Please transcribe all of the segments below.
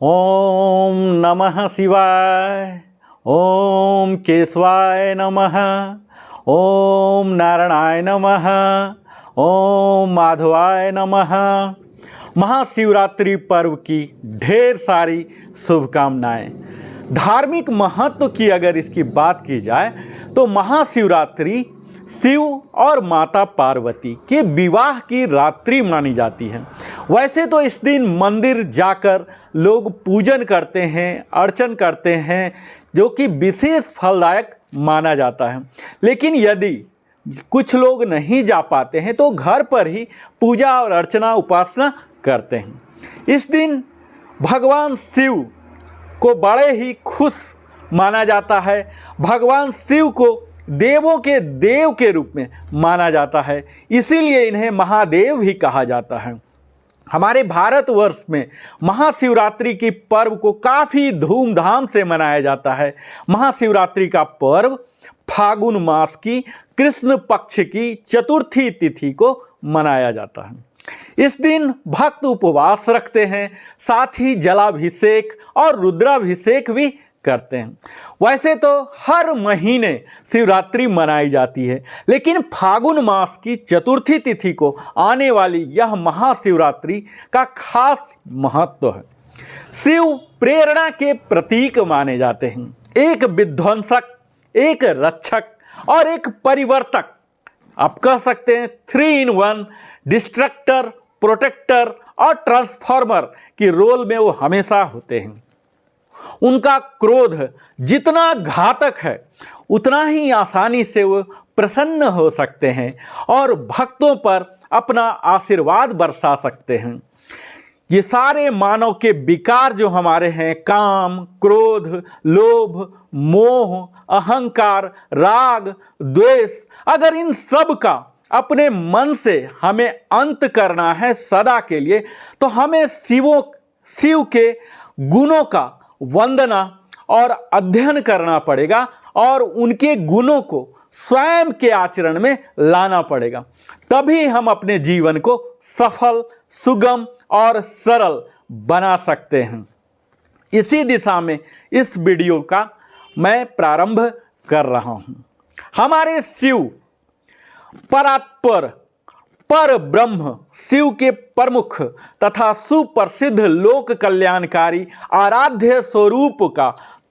ओम नमः शिवाय। ओम केशवाय नमः। ओम नारायणाय नमः। ओम माधवाय नमः। महाशिवरात्रि पर्व की ढेर सारी शुभकामनाएं। धार्मिक महत्व की अगर इसकी बात की जाए तो महाशिवरात्रि शिव और माता पार्वती के विवाह की रात्रि मानी जाती है। वैसे तो इस दिन मंदिर जाकर लोग पूजन करते हैं, अर्चन करते हैं, जो कि विशेष फलदायक माना जाता है। लेकिन यदि कुछ लोग नहीं जा पाते हैं तो घर पर ही पूजा और अर्चना उपासना करते हैं। इस दिन भगवान शिव को बड़े ही खुश माना जाता है। भगवान शिव को देवों के देव के रूप में माना जाता है, इसीलिए इन्हें महादेव भी कहा जाता है। हमारे भारतवर्ष में महाशिवरात्रि की पर्व को काफ़ी धूमधाम से मनाया जाता है। महाशिवरात्रि का पर्व फागुन मास की कृष्ण पक्ष की चतुर्थी तिथि को मनाया जाता है। इस दिन भक्त उपवास रखते हैं, साथ ही जलाभिषेक और रुद्राभिषेक भी करते हैं। वैसे तो हर महीने शिवरात्रि मनाई जाती है, लेकिन फागुन मास की चतुर्थी तिथि को आने वाली यह महाशिवरात्रि का खास महत्व है। शिव प्रेरणा के प्रतीक माने जाते हैं, एक विध्वंसक, एक रक्षक और एक परिवर्तक। आप कह सकते हैं 3 in 1, डिस्ट्रक्टर, प्रोटेक्टर और ट्रांसफॉर्मर की रोल में वो हमेशा होते हैं। उनका क्रोध जितना घातक है उतना ही आसानी से वो प्रसन्न हो सकते हैं और भक्तों पर अपना आशीर्वाद बरसा सकते हैं। ये सारे मानव के विकार जो हमारे हैं, काम, क्रोध, लोभ, मोह, अहंकार, राग, द्वेष, अगर इन सब का अपने मन से हमें अंत करना है सदा के लिए, तो हमें शिव के गुणों का वंदना और अध्ययन करना पड़ेगा और उनके गुणों को स्वयं के आचरण में लाना पड़ेगा। तभी हम अपने जीवन को सफल, सुगम और सरल बना सकते हैं। इसी दिशा में इस वीडियो का मैं प्रारंभ कर रहा हूं। हमारे शिव परात्पर पर ब्रह्म शिव के प्रमुख तथा सुप्रसिद्ध लोक कल्याणकारी आराध्य स्वरूप का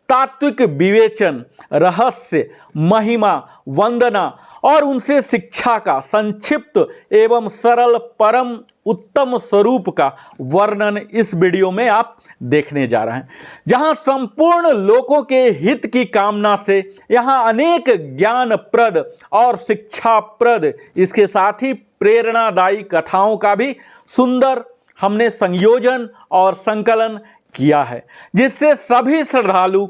तात्विक विवेचन, रहस्य, महिमा, वंदना और उनसे शिक्षा का संक्षिप्त एवं सरल परम उत्तम स्वरूप का वर्णन इस वीडियो में आप देखने जा रहे हैं। जहां संपूर्ण लोकों के हित की कामना से यहां अनेक ज्ञानप्रद और शिक्षाप्रद, इसके साथ ही प्रेरणादायी कथाओं का भी सुंदर हमने संयोजन और संकलन किया है, जिससे सभी श्रद्धालु,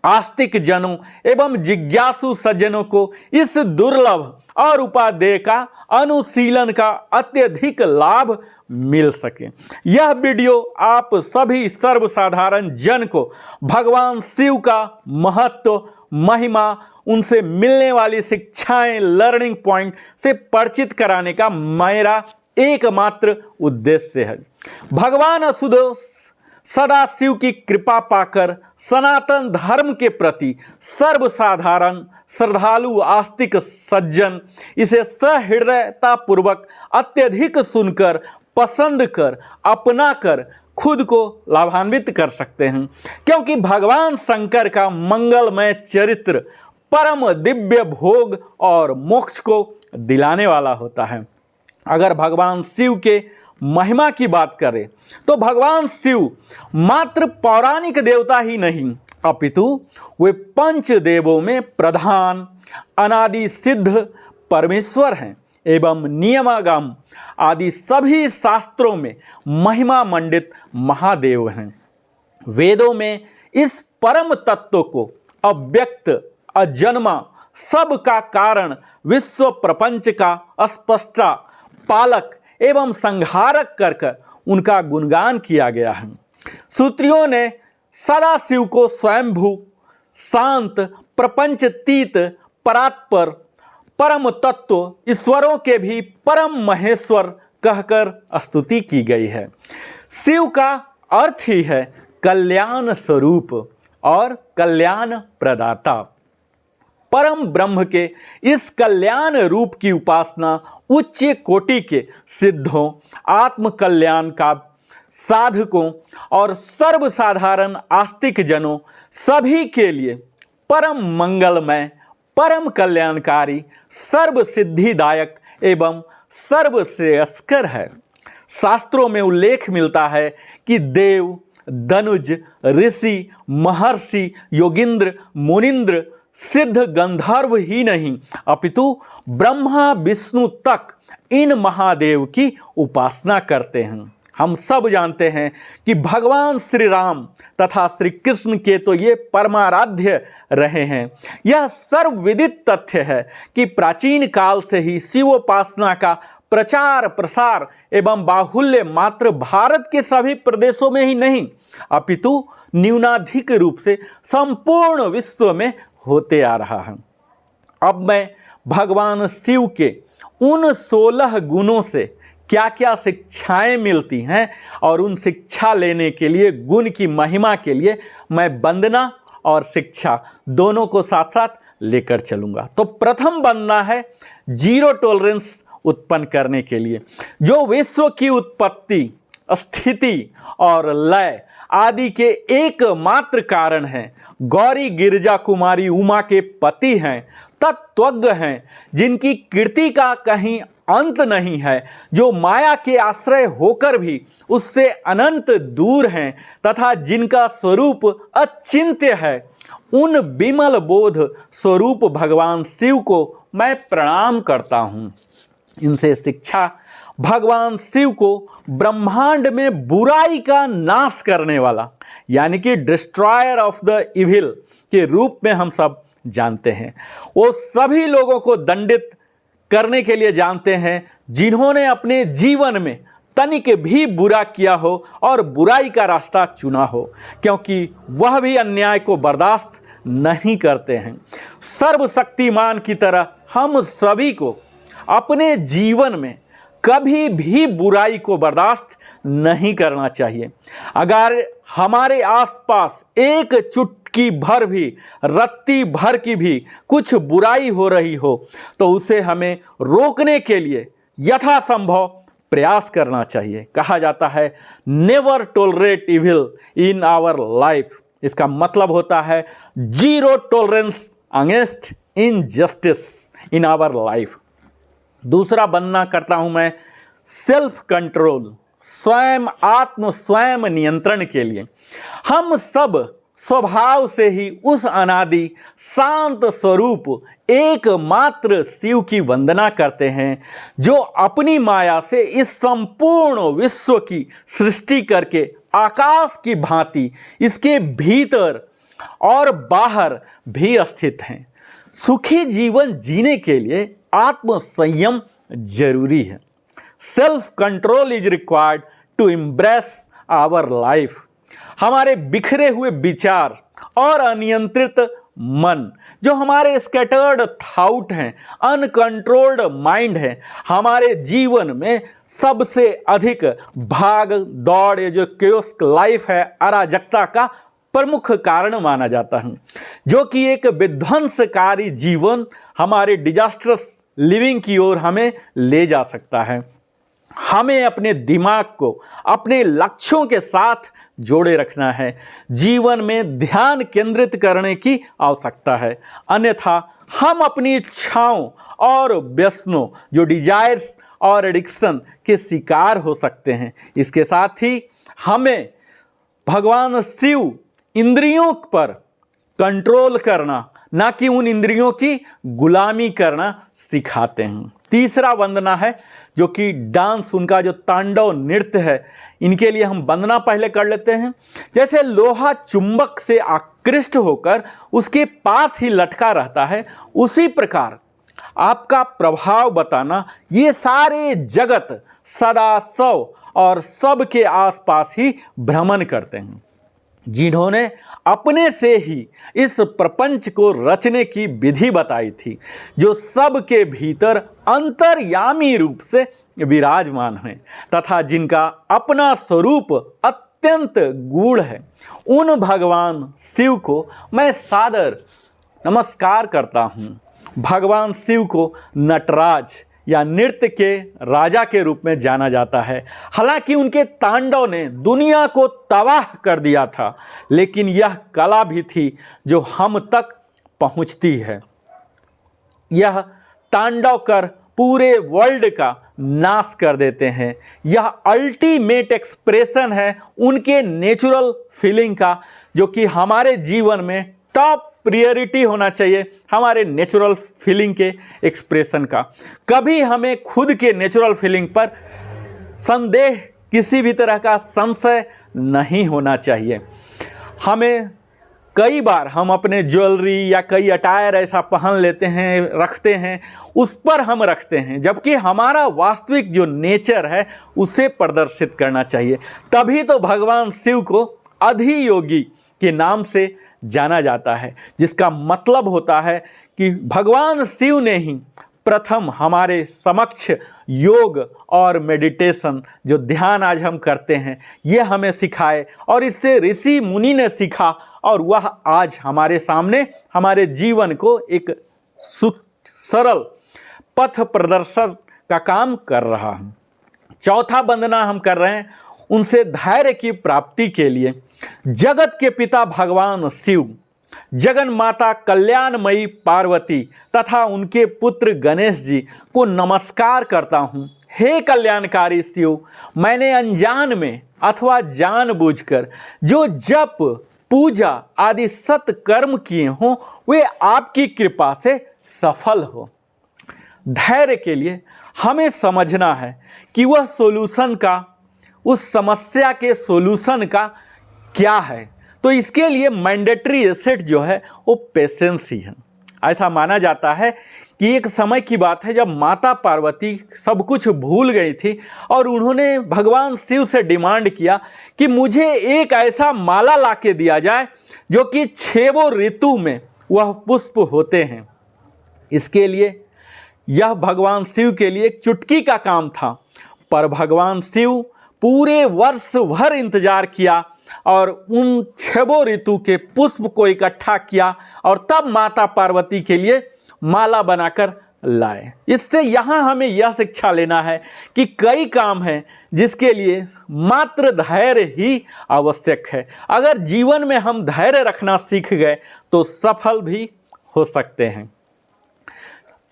आस्तिक जनों एवं जिज्ञासु सज्जनों को इस दुर्लभ और उपादेय का अनुशीलन का अत्यधिक लाभ मिल सके। यह वीडियो आप सभी सर्वसाधारण जन को भगवान शिव का महत्व, महिमा, उनसे मिलने वाली शिक्षाएं, लर्निंग पॉइंट से परिचित कराने का मेरा एकमात्र उद्देश्य है। भगवान असुदेव सदा शिव की कृपा पाकर सनातन धर्म के प्रति सर्वसाधारण श्रद्धालु आस्तिक सज्जन इसे सहृदयता पूर्वक अत्यधिक सुनकर, पसंद कर, अपना कर खुद को लाभान्वित कर सकते हैं, क्योंकि भगवान शंकर का मंगलमय चरित्र परम दिव्य भोग और मोक्ष को दिलाने वाला होता है। अगर भगवान शिव के महिमा की बात करें तो भगवान शिव मात्र पौराणिक देवता ही नहीं, अपितु वे पंच देवों में प्रधान अनादि सिद्ध परमेश्वर हैं एवं नियमागम आदि सभी शास्त्रों में महिमा मंडित महादेव हैं। वेदों में इस परम तत्व को अव्यक्त, अजन्मा, सब का कारण, विश्व प्रपंच का स्पष्टा, पालक एवं संहारक कर उनका गुणगान किया गया है। सूत्रियों ने सदा शिव को स्वयंभू, शांत, प्रपंचतीत, परात्पर, परम तत्व, ईश्वरों के भी परम महेश्वर कहकर स्तुति की गई है। शिव का अर्थ ही है कल्याण स्वरूप और कल्याण प्रदाता। परम ब्रह्म के इस कल्याण रूप की उपासना उच्च कोटि के सिद्धों, आत्म कल्याण का साधकों और सर्वसाधारण आस्तिक जनों सभी के लिए परम मंगलमय, परम कल्याणकारी, सर्व सिद्धिदायक एवं सर्वश्रेयस्कर है। शास्त्रों में उल्लेख मिलता है कि देव, धनुज, ऋषि, महर्षि, योगिंद्र, मुनिंद्र, सिद्ध, गंधर्व ही नहीं अपितु ब्रह्मा विष्णु तक इन महादेव की उपासना करते हैं। हम सब जानते हैं कि भगवान श्री राम तथा श्री कृष्ण के तो ये परमाराध्य रहे हैं। यह सर्वविदित तथ्य है कि प्राचीन काल से ही शिवोपासना का प्रचार प्रसार एवं बाहुल्य मात्र भारत के सभी प्रदेशों में ही नहीं अपितु न्यूनाधिक रूप से संपूर्ण विश्व में होते आ रहा है। अब मैं भगवान शिव के उन 16 गुणों से क्या क्या शिक्षाएं मिलती हैं और उन शिक्षा लेने के लिए, गुण की महिमा के लिए मैं वंदना और शिक्षा दोनों को साथ साथ लेकर चलूँगा। तो प्रथम वंदना है जीरो टॉलरेंस उत्पन्न करने के लिए, जो विश्व की उत्पत्ति, स्थिति और लय आदि के एकमात्र कारण हैं। गौरी गिरजा कुमारी उमा के पति हैं, तत्वज्ञ हैं, जिनकी कीर्ति का कहीं अंत नहीं है, जो माया के आश्रय होकर भी उससे अनंत दूर हैं तथा जिनका स्वरूप अचिंत्य है। उन विमल बोध स्वरूप भगवान शिव को मैं प्रणाम करता हूँ। इनसे शिक्षा भगवान शिव को ब्रह्मांड में बुराई का नाश करने वाला यानी कि डिस्ट्रॉयर ऑफ द इविल के रूप में हम सब जानते हैं। वो सभी लोगों को दंडित करने के लिए जानते हैं जिन्होंने अपने जीवन में तनिक भी बुरा किया हो और बुराई का रास्ता चुना हो, क्योंकि वह भी अन्याय को बर्दाश्त नहीं करते हैं। सर्वशक्तिमान की तरह हम सभी को अपने जीवन में कभी भी बुराई को बर्दाश्त नहीं करना चाहिए। अगर हमारे आसपास एक चुटकी भर भी, रत्ती भर की भी कुछ बुराई हो रही हो तो उसे हमें रोकने के लिए यथासंभव प्रयास करना चाहिए। कहा जाता है never tolerate evil in our life. इसका मतलब होता है zero tolerance against injustice in our life. दूसरा वंदना करता हूं मैं सेल्फ कंट्रोल, स्वयं नियंत्रण के लिए। हम सब स्वभाव से ही उस अनादि शांत स्वरूप एकमात्र शिव की वंदना करते हैं, जो अपनी माया से इस संपूर्ण विश्व की सृष्टि करके आकाश की भांति इसके भीतर और बाहर भी स्थित हैं। सुखी जीवन जीने के लिए आत्म संयम जरूरी है। Self control is required to embrace our life. हमारे बिखरे हुए विचार और अनियंत्रित मन, जो हमारे स्कैटर्ड थॉट हैं, अनकंट्रोल्ड माइंड है, हमारे जीवन में सबसे अधिक भाग दौड़, ये जो केओस लाइफ है, अराजकता का प्रमुख कारण माना जाता है, जो कि एक विध्वंसकारी जीवन, हमारे डिजास्ट्रस लिविंग की ओर हमें ले जा सकता है। हमें अपने दिमाग को अपने लक्ष्यों के साथ जोड़े रखना है, जीवन में ध्यान केंद्रित करने की आवश्यकता है, अन्यथा हम अपनी इच्छाओं और व्यसनों, जो डिजायर्स और एडिक्शन के शिकार हो सकते हैं। इसके साथ ही हमें भगवान शिव इंद्रियों पर कंट्रोल करना, ना कि उन इंद्रियों की गुलामी करना सिखाते हैं। तीसरा वंदना है जो कि डांस, उनका जो तांडव नृत्य है, इनके लिए हम वंदना पहले कर लेते हैं। जैसे लोहा चुंबक से आकृष्ट होकर उसके पास ही लटका रहता है, उसी प्रकार आपका प्रभाव बताना, ये सारे जगत सदा सौ और सबके आसपास ही भ्रमण करते हैं। जिन्होंने अपने से ही इस प्रपंच को रचने की विधि बताई थी, जो सबके भीतर अंतर्यामी रूप से विराजमान हैं तथा जिनका अपना स्वरूप अत्यंत गूढ़ है। उन भगवान शिव को मैं सादर नमस्कार करता हूँ। भगवान शिव को नटराज या नृत्य के राजा के रूप में जाना जाता है। हालांकि उनके तांडव ने दुनिया को तबाह कर दिया था, लेकिन यह कला भी थी जो हम तक पहुंचती है। यह तांडव कर पूरे वर्ल्ड का नाश कर देते हैं। यह अल्टीमेट एक्सप्रेशन है उनके नेचुरल फीलिंग का, जो कि हमारे जीवन में टॉप प्रायोरिटी होना चाहिए, हमारे नेचुरल फीलिंग के एक्सप्रेशन का। कभी हमें खुद के नेचुरल फीलिंग पर संदेह, किसी भी तरह का संशय नहीं होना चाहिए। हमें कई बार हम अपने ज्वेलरी या कई अटायर ऐसा पहन लेते हैं, रखते हैं, उस पर हम रखते हैं, जबकि हमारा वास्तविक जो नेचर है उसे प्रदर्शित करना चाहिए। तभी तो भगवान शिव को अधियोगी के नाम से जाना जाता है, जिसका मतलब होता है कि भगवान शिव ने ही प्रथम हमारे समक्ष योग और मेडिटेशन, जो ध्यान आज हम करते हैं, ये हमें सिखाए और इससे ऋषि मुनि ने सीखा, और वह आज हमारे सामने हमारे जीवन को एक सरल पथ प्रदर्शन का काम कर रहा है। चौथा वंदना हम कर रहे हैं उनसे धैर्य की प्राप्ति के लिए। जगत के पिता भगवान शिव, जगन माता कल्याणमयी पार्वती तथा उनके पुत्र गणेश जी को नमस्कार करता हूँ। हे कल्याणकारी शिव, मैंने अनजान में अथवा जानबूझकर जो जप, पूजा आदि सत्कर्म किए हों, वे आपकी कृपा से सफल हो। धैर्य के लिए हमें समझना है कि वह सॉल्यूशन का, उस समस्या के सॉल्यूशन का क्या है। तो इसके लिए मैंडेटरी एसेट जो है वो पेशेंस ही है। ऐसा माना जाता है कि एक समय की बात है जब माता पार्वती सब कुछ भूल गई थी और उन्होंने भगवान शिव से डिमांड किया कि मुझे एक ऐसा माला लाके दिया जाए जो कि 6 ऋतु में वह पुष्प होते हैं। इसके लिए यह भगवान शिव के लिए एक चुटकी का काम था, पर भगवान शिव पूरे वर्ष भर इंतजार किया और उन 6 ऋतु के पुष्प को इकट्ठा किया और तब माता पार्वती के लिए माला बनाकर लाए। इससे यहाँ हमें यह शिक्षा लेना है कि कई काम हैं जिसके लिए मात्र धैर्य ही आवश्यक है। अगर जीवन में हम धैर्य रखना सीख गए तो सफल भी हो सकते हैं।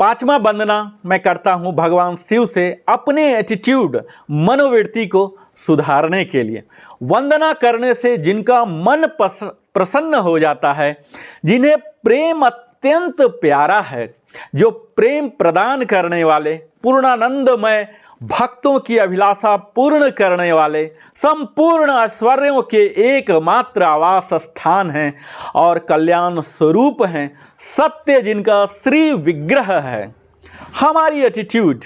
5वां वंदना मैं करता हूँ भगवान शिव से अपने एटीट्यूड, मनोवृत्ति को सुधारने के लिए। वंदना करने से जिनका मन प्रसन्न हो जाता है, जिन्हें प्रेम अत्यंत प्यारा है, जो प्रेम प्रदान करने वाले, पूर्णानंदमय भक्तों की अभिलाषा पूर्ण करने वाले, संपूर्ण ऐश्वर्यों के एकमात्र आवास स्थान हैं और कल्याण स्वरूप हैं, सत्य जिनका श्री विग्रह है। हमारी एटीट्यूड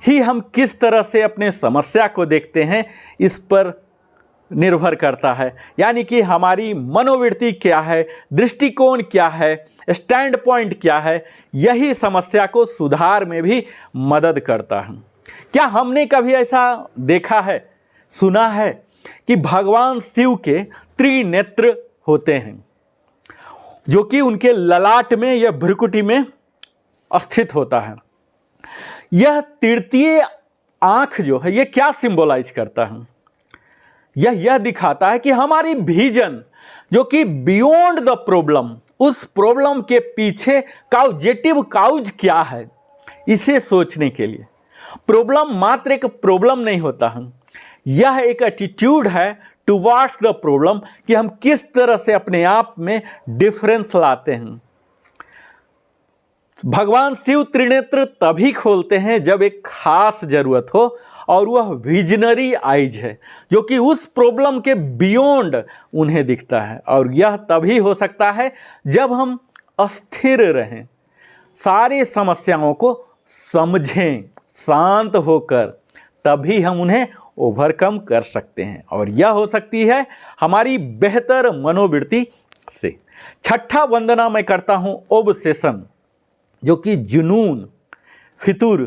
ही हम किस तरह से अपने समस्या को देखते हैं इस पर निर्भर करता है। यानी कि हमारी मनोवृत्ति क्या है, दृष्टिकोण क्या है, स्टैंड पॉइंट क्या है, यही समस्या को सुधार में भी मदद करता है। क्या हमने कभी ऐसा देखा है, सुना है कि भगवान शिव के त्रिनेत्र होते हैं, जो कि उनके ललाट में या भ्रुकुटी में स्थित होता है। यह तृतीय आंख जो है ये क्या सिंबलाइज करता है? यह दिखाता है कि हमारी विजन, जो कि बियॉन्ड द प्रॉब्लम, उस प्रॉब्लम के पीछे काउजेटिव काउज क्या है, इसे सोचने के लिए। प्रॉब्लम मात्र एक प्रॉब्लम नहीं होता है, यह एक एटीट्यूड है टुवार्ड्स द प्रॉब्लम कि हम किस तरह से अपने आप में डिफरेंस लाते हैं। भगवान शिव त्रिनेत्र तभी खोलते हैं जब एक खास जरूरत हो और वह विजनरी आइज है, जो कि उस प्रॉब्लम के बियॉन्ड उन्हें दिखता है। और यह तभी हो सकता है जब हम अस्थिर रहें, सारी समस्याओं को समझें शांत होकर, तभी हम उन्हें ओवरकम कर सकते हैं। और यह हो सकती है हमारी बेहतर मनोवृत्ति से। 6ठा वंदना मैं करता हूँ ओब्सेशन, जो कि जुनून, फितूर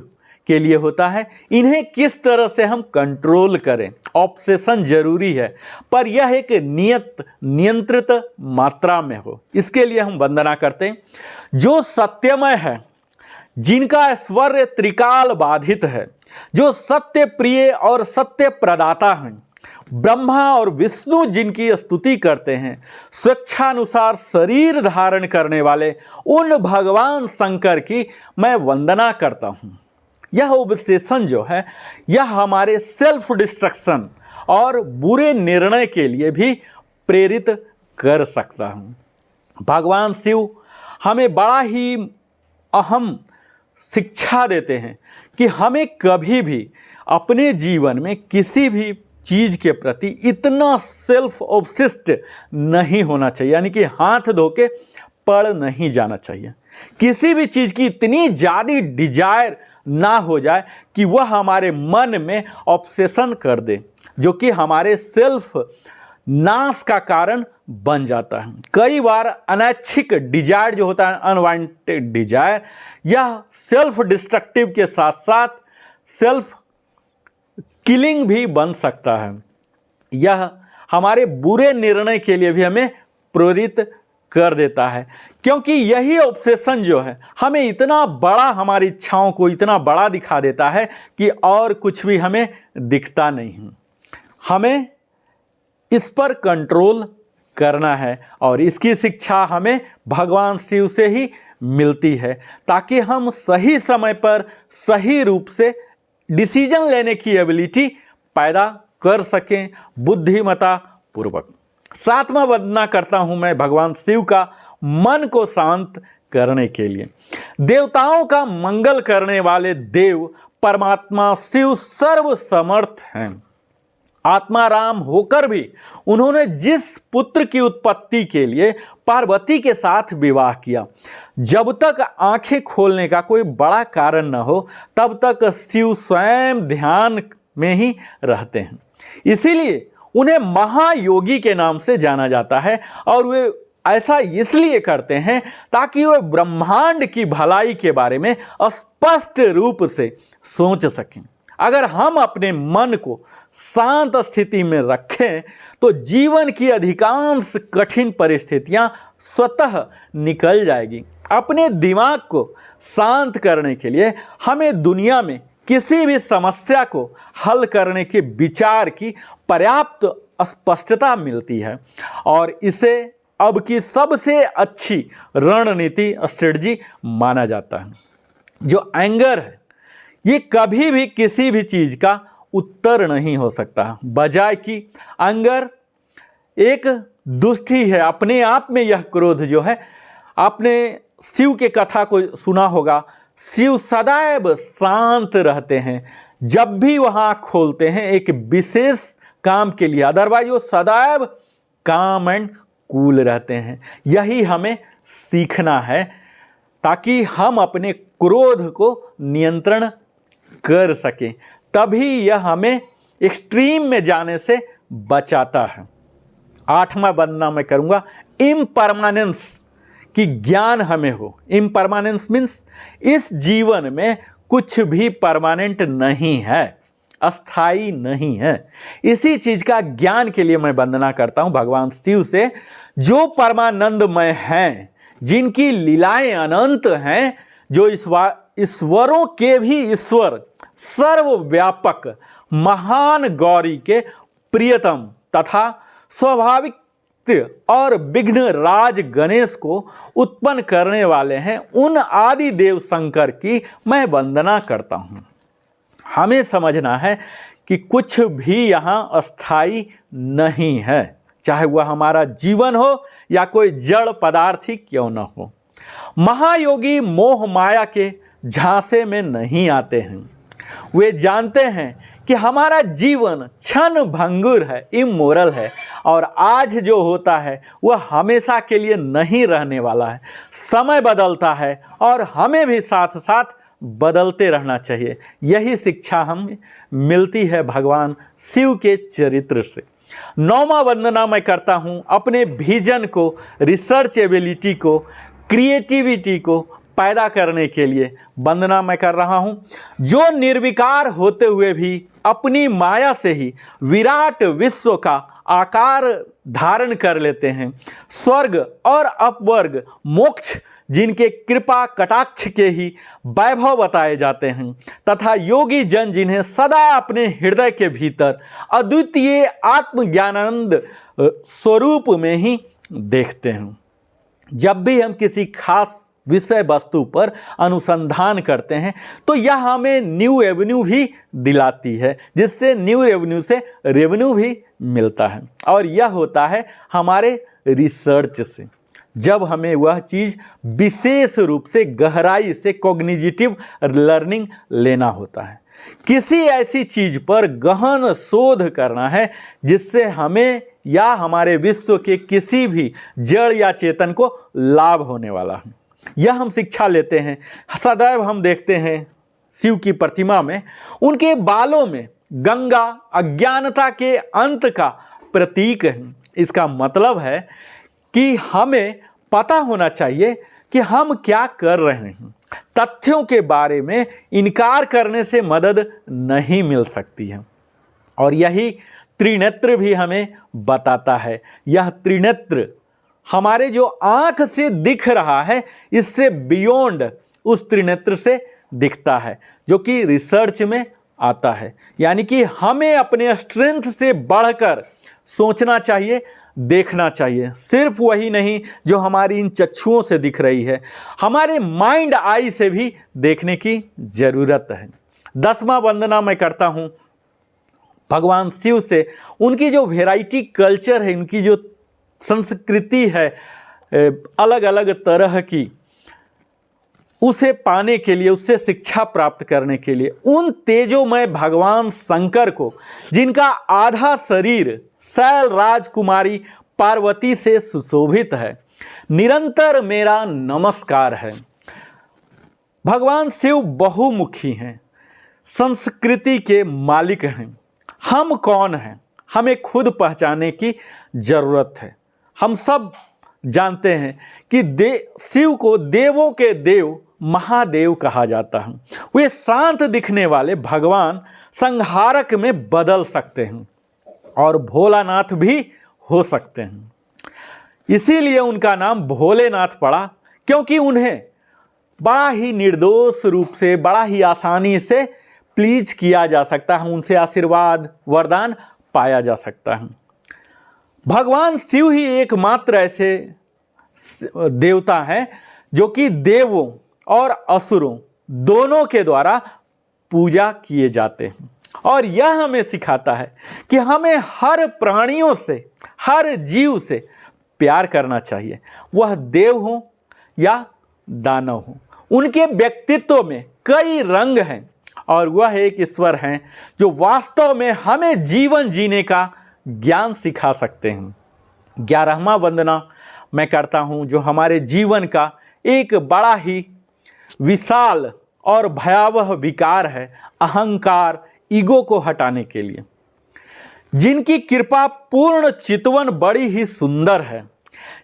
के लिए होता है, इन्हें किस तरह से हम कंट्रोल करें। ऑब्सेशन जरूरी है, पर यह एक नियंत्रित मात्रा में हो। इसके लिए हम वंदना करते हैं। जो सत्यमय है, जिनका ऐश्वर्य त्रिकाल बाधित है, जो सत्य प्रिय और सत्य प्रदाता हैं, ब्रह्मा और विष्णु जिनकी स्तुति करते हैं, स्वेच्छानुसार शरीर धारण करने वाले उन भगवान शंकर की मैं वंदना करता हूँ। यह ऑब्सेशन जो है, यह हमारे सेल्फ डिस्ट्रक्शन और बुरे निर्णय के लिए भी प्रेरित कर सकता है। भगवान शिव हमें बड़ा ही अहम शिक्षा देते हैं कि हमें कभी भी अपने जीवन में किसी भी चीज़ के प्रति इतना सेल्फ ऑब्सेस्ड नहीं होना चाहिए, यानी कि हाथ धो के पड़ नहीं जाना चाहिए। किसी भी चीज़ की इतनी ज़्यादा डिजायर ना हो जाए कि वह हमारे मन में ऑब्सेशन कर दे, जो कि हमारे सेल्फ नाश का कारण बन जाता है। कई बार अनैच्छिक डिजायर जो होता है, अनवांटेड डिजायर, यह सेल्फ डिस्ट्रक्टिव के साथ साथ सेल्फ किलिंग भी बन सकता है। यह हमारे बुरे निर्णय के लिए भी हमें प्रेरित कर देता है, क्योंकि यही ऑब्सेशन जो है हमें इतना बड़ा, हमारी इच्छाओं को इतना बड़ा दिखा देता है कि और कुछ भी हमें दिखता नहीं। हमें इस पर कंट्रोल करना है और इसकी शिक्षा हमें भगवान शिव से ही मिलती है, ताकि हम सही समय पर सही रूप से डिसीजन लेने की एबिलिटी पैदा कर सकें बुद्धिमता पूर्वक। सातवां वंदना करता हूं मैं भगवान शिव का मन को शांत करने के लिए। देवताओं का मंगल करने वाले देव परमात्मा शिव सर्व समर्थ हैं। आत्मा राम होकर भी उन्होंने जिस पुत्र की उत्पत्ति के लिए पार्वती के साथ विवाह किया, जब तक आंखें खोलने का कोई बड़ा कारण न हो, तब तक शिव स्वयं ध्यान में ही रहते हैं। इसीलिए उन्हें महायोगी के नाम से जाना जाता है, और वे ऐसा इसलिए करते हैं ताकि वे ब्रह्मांड की भलाई के बारे में स्पष्ट रूप से सोच सकें। अगर हम अपने मन को शांत स्थिति में रखें तो जीवन की अधिकांश कठिन परिस्थितियां स्वतः निकल जाएगी। अपने दिमाग को शांत करने के लिए हमें दुनिया में किसी भी समस्या को हल करने के विचार की पर्याप्त स्पष्टता मिलती है, और इसे अब की सबसे अच्छी रणनीति स्ट्रेटजी माना जाता है। जो एंगर है, ये कभी भी किसी भी चीज का उत्तर नहीं हो सकता, बजाय कि एंगर एक दुष्ट ही है अपने आप में। यह क्रोध जो है, आपने शिव के कथा को सुना होगा, शिव सदैव शांत रहते हैं जब भी वहां खोलते हैं एक विशेष काम के लिए, अदरवाइज वो सदैव काम एंड कूल रहते हैं। यही हमें सीखना है ताकि हम अपने क्रोध को नियंत्रण कर सकें, तभी यह हमें एक्सट्रीम में जाने से बचाता है। आठवां वंदना मैं करूंगा, इम्परमानेंस की ज्ञान हमें हो। इम्परमानेंस मीन्स इस जीवन में कुछ भी परमानेंट नहीं है, अस्थाई नहीं है। इसी चीज का ज्ञान के लिए मैं वंदना करता हूं भगवान शिव से, जो परमानंदमय हैं, जिनकी लीलाएं अनंत हैं, जो ईश्वरों के भी ईश्वर, सर्वव्यापक महान गौरी के प्रियतम तथा स्वाभाविक और विघ्न राज गणेश को उत्पन्न करने वाले हैं, उन आदि देव शंकर की मैं वंदना करता हूं। हमें समझना है कि कुछ भी यहाँ अस्थाई नहीं है, चाहे वह हमारा जीवन हो या कोई जड़ पदार्थ ही क्यों न हो। महायोगी मोह माया के झांसे में नहीं आते हैं। वे जानते हैं कि हमारा जीवन क्षण भंगुर है, इमोरल है, और आज जो होता है वह हमेशा के लिए नहीं रहने वाला है। समय बदलता है और हमें भी साथ साथ बदलते रहना चाहिए। यही शिक्षा हमें मिलती है भगवान शिव के चरित्र से। नौवां वंदना मैं करता हूँ अपने विजन को, रिसर्च एबिलिटी को, क्रिएटिविटी को पैदा करने के लिए वंदना मैं कर रहा हूँ, जो निर्विकार होते हुए भी अपनी माया से ही विराट विश्व का आकार धारण कर लेते हैं। स्वर्ग और अपवर्ग मोक्ष जिनके कृपा कटाक्ष के ही वैभव बताए जाते हैं, तथा योगी जन जिन्हें सदा अपने हृदय के भीतर अद्वितीय आत्मज्ञानंद स्वरूप में ही देखते हैं। जब भी हम किसी खास विषय वस्तु पर अनुसंधान करते हैं तो यह हमें न्यू एवेन्यू भी दिलाती है, जिससे न्यू एवेन्यू से रेवेन्यू भी मिलता है, और यह होता है हमारे रिसर्च से। जब हमें वह चीज़ विशेष रूप से गहराई से कॉग्निटिव लर्निंग लेना होता है, किसी ऐसी चीज़ पर गहन शोध करना है जिससे हमें या हमारे विश्व के किसी भी जड़ या चेतन को लाभ होने वाला है, यह हम शिक्षा लेते हैं। सदैव हम देखते हैं शिव की प्रतिमा में उनके बालों में गंगा अज्ञानता के अंत का प्रतीक है। इसका मतलब है कि हमें पता होना चाहिए कि हम क्या कर रहे हैं। तथ्यों के बारे में इनकार करने से मदद नहीं मिल सकती है, और यही त्रिनेत्र भी हमें बताता है। यह त्रिनेत्र हमारे जो आँख से दिख रहा है इससे बियॉन्ड उस त्रिनेत्र से दिखता है, जो कि रिसर्च में आता है। यानी कि हमें अपने स्ट्रेंथ से बढ़कर सोचना चाहिए, देखना चाहिए। सिर्फ वही नहीं जो हमारी इन चक्षुओं से दिख रही है, हमारे माइंड आई से भी देखने की ज़रूरत है। 10वां वंदना मैं करता हूँ भगवान शिव से। उनकी जो वैरायटी कल्चर है, उनकी जो संस्कृति है अलग अलग तरह की, उसे पाने के लिए, उससे शिक्षा प्राप्त करने के लिए उन तेजोमय भगवान शंकर को, जिनका आधा शरीर शैल राजकुमारी पार्वती से सुशोभित है, निरंतर मेरा नमस्कार है। भगवान शिव बहुमुखी हैं, संस्कृति के मालिक हैं। हम कौन हैं हमें खुद पहचानने की जरूरत है। हम सब जानते हैं कि शिव को देवों के देव महादेव कहा जाता है। वे शांत दिखने वाले भगवान संहारक में बदल सकते हैं और भोलानाथ भी हो सकते हैं। इसीलिए उनका नाम भोलेनाथ पड़ा, क्योंकि उन्हें बड़ा ही निर्दोष रूप से, बड़ा ही आसानी से प्लीज किया जा सकता है, उनसे आशीर्वाद वरदान पाया जा सकता है। भगवान शिव ही एकमात्र ऐसे देवता हैं जो कि देवों और असुरों दोनों के द्वारा पूजा किए जाते हैं, और यह हमें सिखाता है कि हमें हर प्राणियों से, हर जीव से प्यार करना चाहिए, वह देव हो या दानव हो। उनके व्यक्तित्व में कई रंग हैं, और वह एक ईश्वर हैं जो वास्तव में हमें जीवन जीने का ज्ञान सिखा सकते हैं। 11वां वंदना मैं करता हूं, जो हमारे जीवन का एक बड़ा ही विशाल और भयावह विकार है, अहंकार, ईगो को हटाने के लिए। जिनकी कृपा पूर्ण चितवन बड़ी ही सुंदर है,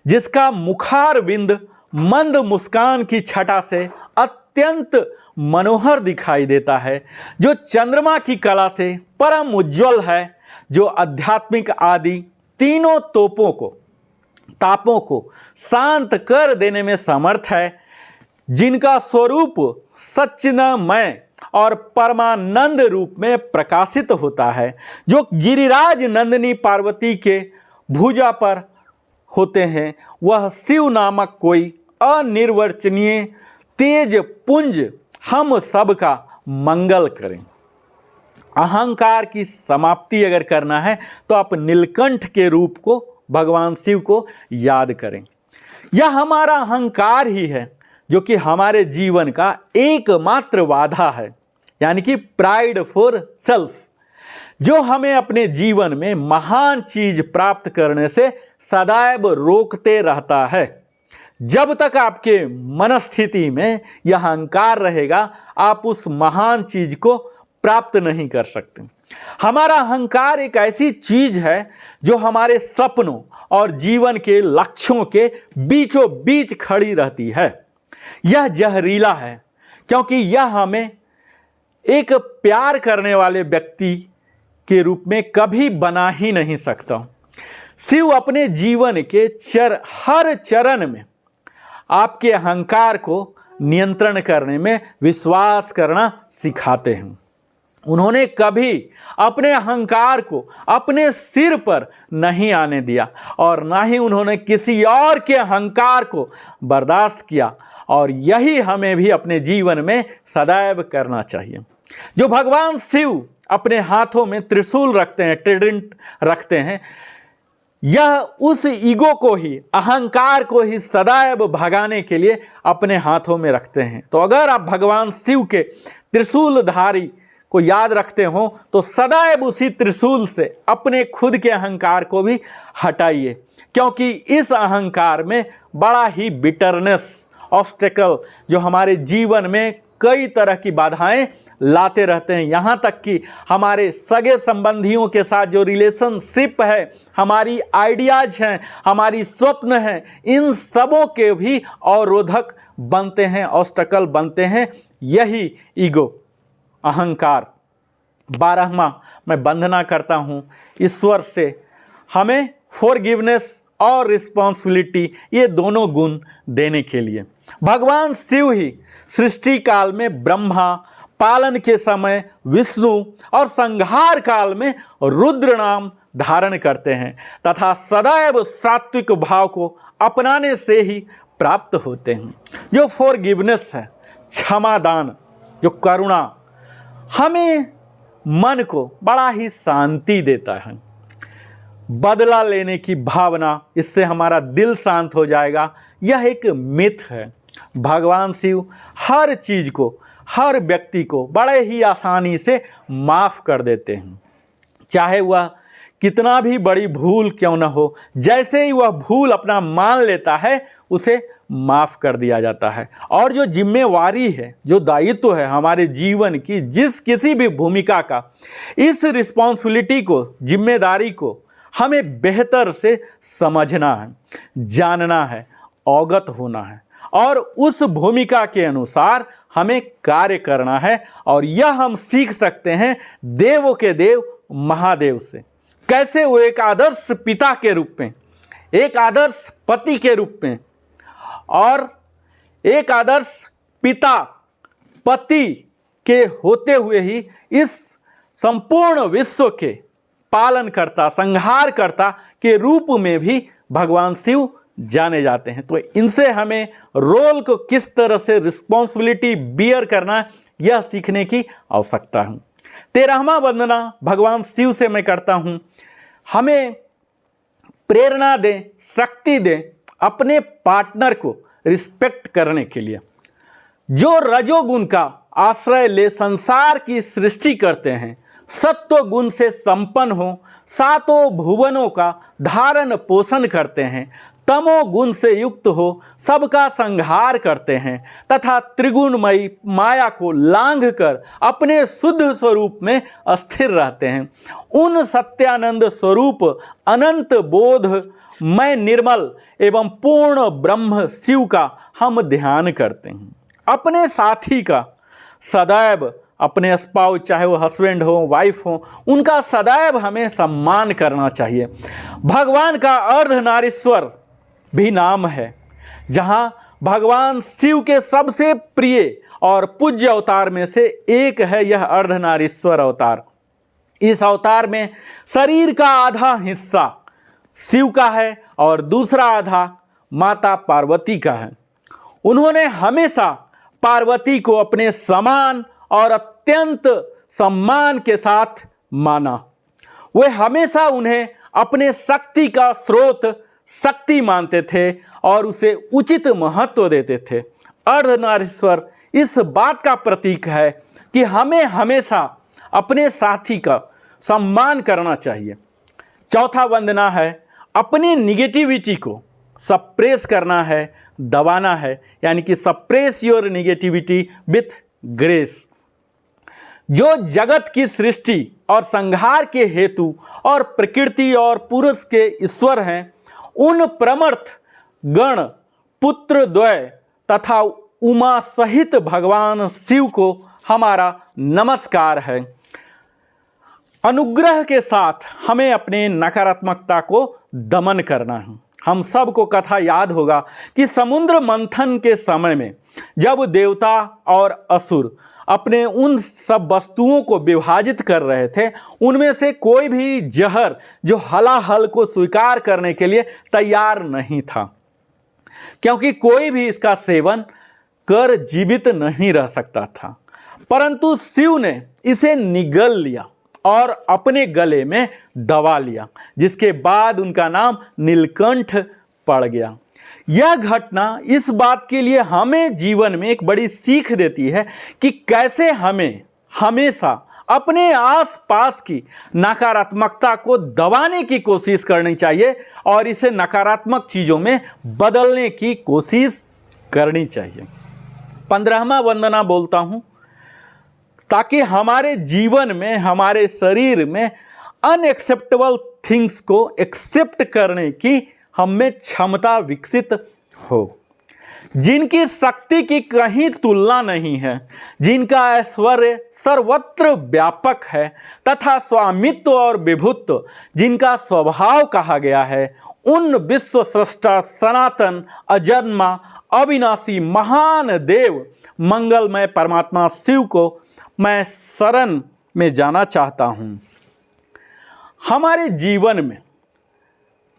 जिसका मुखार बिंद मंद मुस्कान की छटा से अत्यंत मनोहर दिखाई देता है, जो चंद्रमा की कला से परम उज्ज्वल है, जो आध्यात्मिक आदि तीनों तापों को शांत कर देने में समर्थ है, जिनका स्वरूप सच्चिन्मय और परमानंद रूप में प्रकाशित होता है, जो गिरिराज नंदिनी पार्वती के भुजा पर होते हैं। वह शिव नामक कोई अनिर्वचनीय तेज पुंज हम सब का मंगल करें। अहंकार की समाप्ति अगर करना है तो आप नीलकंठ के रूप को, भगवान शिव को याद करें। यह हमारा अहंकार ही है जो कि हमारे जीवन का एकमात्र बाधा है, यानी कि प्राइड फॉर सेल्फ, जो हमें अपने जीवन में महान चीज प्राप्त करने से सदैव रोकते रहता है। जब तक आपके मनस्थिति में यह अहंकार रहेगा, आप उस महान चीज को प्राप्त नहीं कर सकते। हमारा अहंकार एक ऐसी चीज है जो हमारे सपनों और जीवन के लक्ष्यों के बीचों बीच खड़ी रहती है। यह जहरीला है, क्योंकि यह हमें एक प्यार करने वाले व्यक्ति के रूप में कभी बना ही नहीं सकता। शिव अपने जीवन के हर चरण में आपके अहंकार को नियंत्रण करने में विश्वास करना सिखाते हैं। उन्होंने कभी अपने अहंकार को अपने सिर पर नहीं आने दिया और ना ही उन्होंने किसी और के अहंकार को बर्दाश्त किया, और यही हमें भी अपने जीवन में सदैव करना चाहिए। जो भगवान शिव अपने हाथों में त्रिशूल रखते हैं, ट्रिडेंट रखते हैं, यह उस ईगो को ही, अहंकार को ही सदैव भगाने के लिए अपने हाथों में रखते हैं। तो अगर आप भगवान शिव के त्रिशूलधारी को याद रखते हो तो सदैव उसी त्रिशूल से अपने खुद के अहंकार को भी हटाइए, क्योंकि इस अहंकार में बड़ा ही बिटरनेस, ऑब्स्टेकल जो हमारे जीवन में कई तरह की बाधाएं लाते रहते हैं। यहाँ तक कि हमारे सगे संबंधियों के साथ जो रिलेशनशिप है, हमारी आइडियाज हैं, हमारी स्वप्न हैं, इन सबों के भी अवरोधक बनते हैं, ऑब्स्टेकल बनते हैं यही ईगो, अहंकार। 12वां मैं वंदना करता हूँ ईश्वर से हमें फॉरगिवनेस और रिस्पॉन्सिबिलिटी, ये दोनों गुण देने के लिए। भगवान शिव ही सृष्टि काल में ब्रह्मा, पालन के समय विष्णु और संहार काल में रुद्र नाम धारण करते हैं तथा सदैव सात्विक भाव को अपनाने से ही प्राप्त होते हैं। जो फॉरगिवनेस है, क्षमादान, जो करुणा, हमें मन को बड़ा ही शांति देता है। बदला लेने की भावना, इससे हमारा दिल शांत हो जाएगा, यह एक मिथ है। भगवान शिव हर चीज को, हर व्यक्ति को बड़े ही आसानी से माफ कर देते हैं, चाहे वह कितना भी बड़ी भूल क्यों न हो। जैसे ही वह भूल अपना मान लेता है, उसे माफ कर दिया जाता है। और जो जिम्मेवारी है, जो दायित्व है हमारे जीवन की, जिस किसी भी भूमिका का, इस रिस्पॉन्सिबिलिटी को, जिम्मेदारी को हमें बेहतर से समझना है, जानना है, अवगत होना है और उस भूमिका के अनुसार हमें कार्य करना है। और यह हम सीख सकते हैं देवों के देव महादेव से। कैसे वो एक आदर्श पिता के रूप में, एक आदर्श पति के रूप में और एक आदर्श पिता, पति के होते हुए ही इस संपूर्ण विश्व के पालनकर्ता, संहारकर्ता के रूप में भी भगवान शिव जाने जाते हैं। तो इनसे हमें रोल को किस तरह से रिस्पॉन्सिबिलिटी बियर करना, यह सीखने की आवश्यकता है। 13वां वंदना भगवान शिव से मैं करता हूं, हमें प्रेरणा दें, शक्ति दें अपने पार्टनर को रिस्पेक्ट करने के लिए। जो रजोगुण का आश्रय ले संसार की सृष्टि करते हैं, सत्व गुण से संपन्न हो, सातों भुवनों का धारण पोषण करते हैं, तमो गुण से युक्त हो, सबका संहार करते हैं तथा त्रिगुणमयी माया को लांघ कर अपने शुद्ध स्वरूप में स्थिर रहते हैं, उन सत्यानंद स्वरूप अनंत बोध मैं निर्मल एवं पूर्ण ब्रह्म शिव का हम ध्यान करते हैं। अपने साथी का सदैव, अपने स्पाउस, चाहे वो हस्बैंड हो, वाइफ हो, उनका सदैव हमें सम्मान करना चाहिए। भगवान का अर्धनारीश्वर भी नाम है, जहां भगवान शिव के सबसे प्रिय और पूज्य अवतार में से एक है यह अर्धनारीश्वर अवतार। इस अवतार में शरीर का आधा हिस्सा शिव का है और दूसरा आधा माता पार्वती का है। उन्होंने हमेशा पार्वती को अपने समान और अत्यंत सम्मान के साथ माना। वे हमेशा उन्हें अपने शक्ति का स्रोत, शक्ति मानते थे और उसे उचित महत्व देते थे। अर्धनारीश्वर इस बात का प्रतीक है कि हमें हमेशा अपने साथी का सम्मान करना चाहिए। चौथा वंदना है, अपनी निगेटिविटी को सप्रेस करना है, दबाना है, यानी कि suppress your negativity with grace. जो जगत की सृष्टि और संहार के हेतु और प्रकृति और पुरुष के ईश्वर हैं, उन प्रमर्थ गण पुत्र द्वय तथा उमा सहित भगवान शिव को हमारा नमस्कार है। अनुग्रह के साथ हमें अपने नकारात्मकता को दमन करना है। हम सबको कथा याद होगा कि समुद्र मंथन के समय में जब देवता और असुर अपने उन सब वस्तुओं को विभाजित कर रहे थे, उनमें से कोई भी जहर जो हलाहल को स्वीकार करने के लिए तैयार नहीं था, क्योंकि कोई भी इसका सेवन कर जीवित नहीं रह सकता था। परंतु शिव ने इसे निगल लिया और अपने गले में दबा लिया, जिसके बाद उनका नाम नीलकंठ पड़ गया। यह घटना इस बात के लिए हमें जीवन में एक बड़ी सीख देती है कि कैसे हमें हमेशा अपने आसपास की नकारात्मकता को दबाने की कोशिश करनी चाहिए और इसे नकारात्मक चीज़ों में बदलने की कोशिश करनी चाहिए। 15वां वंदना बोलता हूँ ताकि हमारे जीवन में, हमारे शरीर में अनएक्सेप्टेबल थिंग्स को एक्सेप्ट करने की हम में क्षमता विकसित हो, जिनकी शक्ति की कहीं तुलना नहीं है, जिनका ऐश्वर्य सर्वत्र व्यापक है तथा स्वामित्व और विभुत्व जिनका स्वभाव कहा गया है, उन विश्व सृष्टा सनातन अजन्मा अविनाशी महान देव मंगलमय परमात्मा शिव को मैं शरण में जाना चाहता हूँ। हमारे जीवन में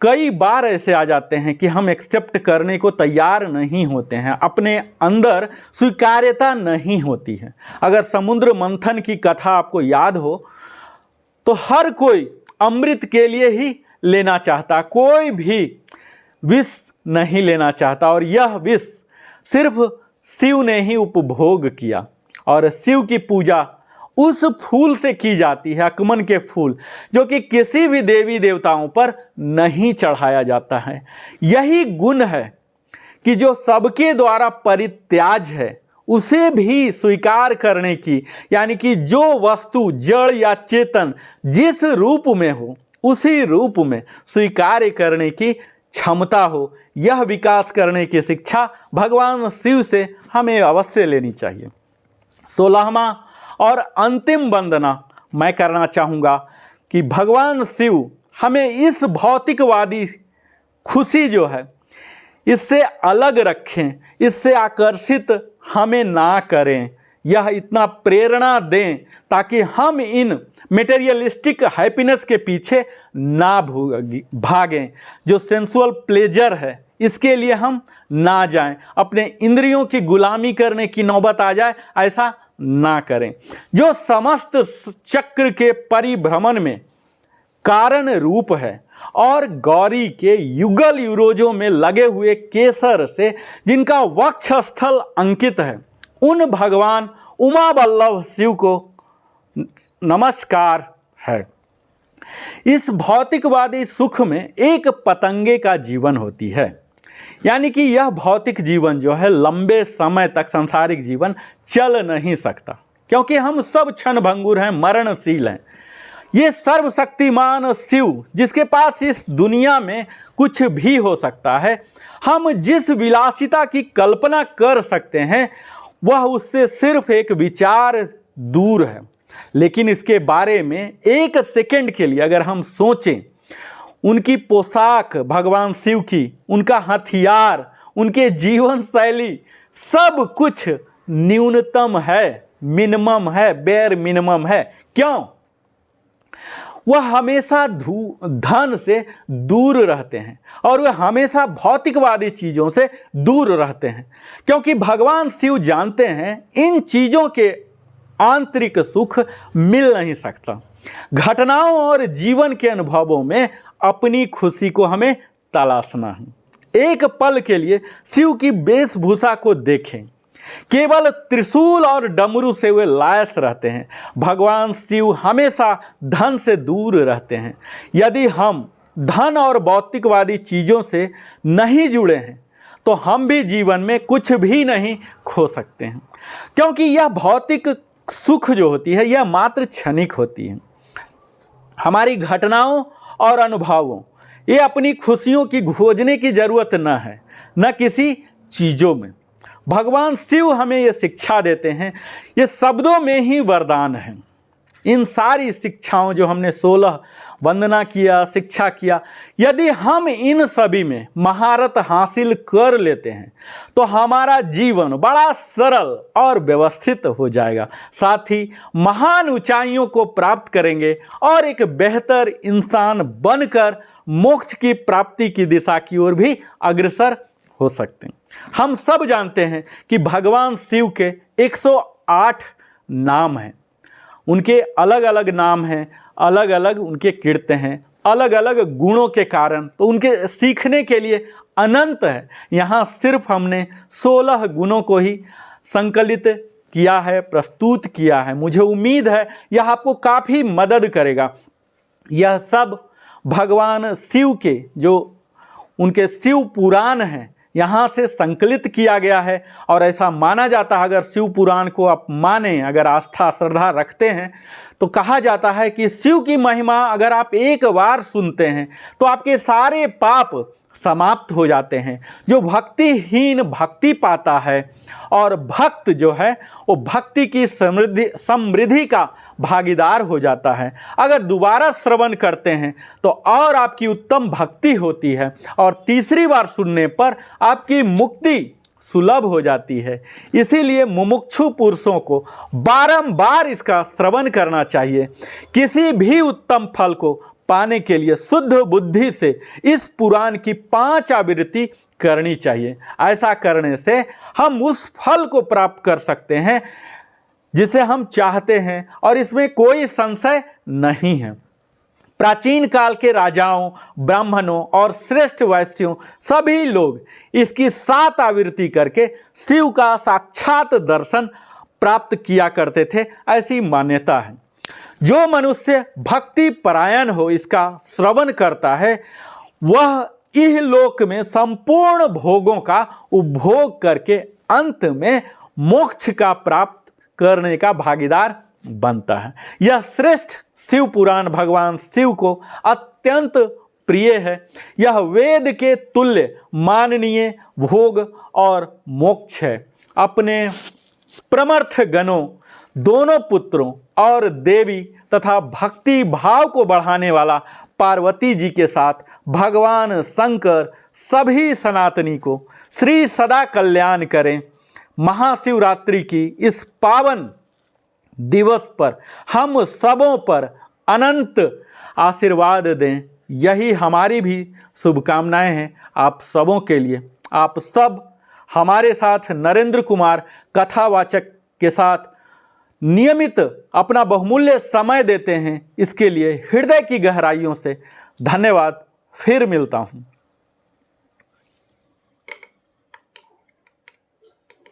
कई बार ऐसे आ जाते हैं कि हम एक्सेप्ट करने को तैयार नहीं होते हैं, अपने अंदर स्वीकार्यता नहीं होती है। अगर समुद्र मंथन की कथा आपको याद हो तो हर कोई अमृत के लिए ही लेना चाहता, कोई भी विष नहीं लेना चाहता, और यह विष सिर्फ शिव ने ही उपभोग किया। और शिव की पूजा उस फूल से की जाती है, अकमन के फूल, जो कि किसी भी देवी देवताओं पर नहीं चढ़ाया जाता है। यही गुण है कि जो सबके द्वारा परित्याज है उसे भी स्वीकार करने की, यानी कि जो वस्तु जड़ या चेतन जिस रूप में हो उसी रूप में स्वीकार करने की क्षमता हो, यह विकास करने की शिक्षा भगवान शिव से हमें अवश्य लेनी चाहिए। 16वां और अंतिम वंदना मैं करना चाहूँगा कि भगवान शिव हमें इस भौतिकवादी खुशी जो है इससे अलग रखें, इससे आकर्षित हमें ना करें, यह इतना प्रेरणा दें ताकि हम इन मेटेरियलिस्टिक हैप्पीनेस के पीछे ना भागें। जो सेंसुअल प्लेजर है इसके लिए हम ना जाएं, अपने इंद्रियों की गुलामी करने की नौबत आ जाए ऐसा ना करें। जो समस्त चक्र के परिभ्रमण में कारण रूप है और गौरी के युगल युरोजों में लगे हुए केसर से जिनका वक्ष स्थल अंकित है, उन भगवान उमा वल्लभ शिव को नमस्कार है। इस भौतिकवादी सुख में एक पतंगे का जीवन होती है, यानी कि यह भौतिक जीवन जो है लंबे समय तक सांसारिक जीवन चल नहीं सकता, क्योंकि हम सब क्षणभंगुर हैं, मरणशील हैं। ये सर्वशक्तिमान शिव जिसके पास इस दुनिया में कुछ भी हो सकता है, हम जिस विलासिता की कल्पना कर सकते हैं वह उससे सिर्फ एक विचार दूर है। लेकिन इसके बारे में एक सेकंड के लिए अगर हम सोचें, उनकी पोशाक भगवान शिव की, उनका हथियार, उनके जीवन शैली, सब कुछ न्यूनतम है, मिनिमम है, बेयर मिनिमम है। क्यों? वह हमेशा धन से दूर रहते हैं और वह हमेशा भौतिकवादी चीज़ों से दूर रहते हैं, क्योंकि भगवान शिव जानते हैं इन चीज़ों के आंतरिक सुख मिल नहीं सकता। घटनाओं और जीवन के अनुभवों में अपनी खुशी को हमें तलाशना है। एक पल के लिए शिव की वेशभूषा को देखें, केवल त्रिशूल और डमरू से वे लैस रहते हैं। भगवान शिव हमेशा धन से दूर रहते हैं। यदि हम धन और भौतिकवादी चीज़ों से नहीं जुड़े हैं तो हम भी जीवन में कुछ भी नहीं खो सकते हैं, क्योंकि यह भौतिक सुख जो होती है यह मात्र क्षणिक होती है। हमारी घटनाओं और अनुभवों, ये अपनी खुशियों की खोजने की ज़रूरत न है, न किसी चीज़ों में। भगवान शिव हमें ये शिक्षा देते हैं, ये शब्दों में ही वरदान है। इन सारी शिक्षाओं जो हमने 16 वंदना किया, शिक्षा किया, यदि हम इन सभी में महारत हासिल कर लेते हैं तो हमारा जीवन बड़ा सरल और व्यवस्थित हो जाएगा। साथ ही महान ऊंचाइयों को प्राप्त करेंगे और एक बेहतर इंसान बनकर मोक्ष की प्राप्ति की दिशा की ओर भी अग्रसर हो सकते हैं। हम सब जानते हैं कि भगवान शिव के 108 नाम हैं, उनके अलग अलग नाम हैं, अलग अलग उनके कीर्तन हैं, अलग अलग गुणों के कारण तो उनके सीखने के लिए अनंत है। यहाँ सिर्फ हमने 16 गुणों को ही संकलित किया है, प्रस्तुत किया है। मुझे उम्मीद है यह आपको काफ़ी मदद करेगा। यह सब भगवान शिव के जो उनके शिव पुराण हैं यहाँ से संकलित किया गया है। और ऐसा माना जाता है, अगर शिव पुराण को आप माने, अगर आस्था श्रद्धा रखते हैं तो कहा जाता है कि शिव की महिमा अगर आप एक बार सुनते हैं तो आपके सारे पाप समाप्त हो जाते हैं। जो भक्तिहीन भक्ति पाता है और भक्त जो है वो भक्ति की समृद्धि का भागीदार हो जाता है। अगर दोबारा श्रवण करते हैं तो और आपकी उत्तम भक्ति होती है और तीसरी बार सुनने पर आपकी मुक्ति सुलभ हो जाती है। इसीलिए मुमुक्षु पुरुषों को बारंबार इसका श्रवण करना चाहिए। किसी भी उत्तम फल को पाने के लिए शुद्ध बुद्धि से इस पुराण की 5 आवृत्ति करनी चाहिए। ऐसा करने से हम उस फल को प्राप्त कर सकते हैं जिसे हम चाहते हैं और इसमें कोई संशय नहीं है। प्राचीन काल के राजाओं, ब्राह्मणों और श्रेष्ठ वैश्यों सभी लोग इसकी 7 आवृत्ति करके शिव का साक्षात दर्शन प्राप्त किया करते थे, ऐसी मान्यता है। जो मनुष्य भक्ति परायण हो, इसका श्रवण करता है, वह इह लोक में संपूर्ण भोगों का उपभोग करके अंत में मोक्ष का प्राप्त करने का भागीदार बनता है। यह श्रेष्ठ शिव पुराण भगवान शिव को अत्यंत प्रिय है। यह वेद के तुल्य माननीय भोग और मोक्ष है। अपने प्रमर्थ गणों, दोनों पुत्रों और देवी तथा भक्ति भाव को बढ़ाने वाला पार्वती जी के साथ भगवान शंकर सभी सनातनी को श्री सदा कल्याण करें। महाशिवरात्रि की इस पावन दिवस पर हम सबों पर अनंत आशीर्वाद दें, यही हमारी भी शुभकामनाएं हैं आप सबों के लिए। आप सब हमारे साथ नरेंद्र कुमार कथावाचक के साथ नियमित अपना बहुमूल्य समय देते हैं, इसके लिए हृदय की गहराइयों से धन्यवाद। फिर मिलता हूँ।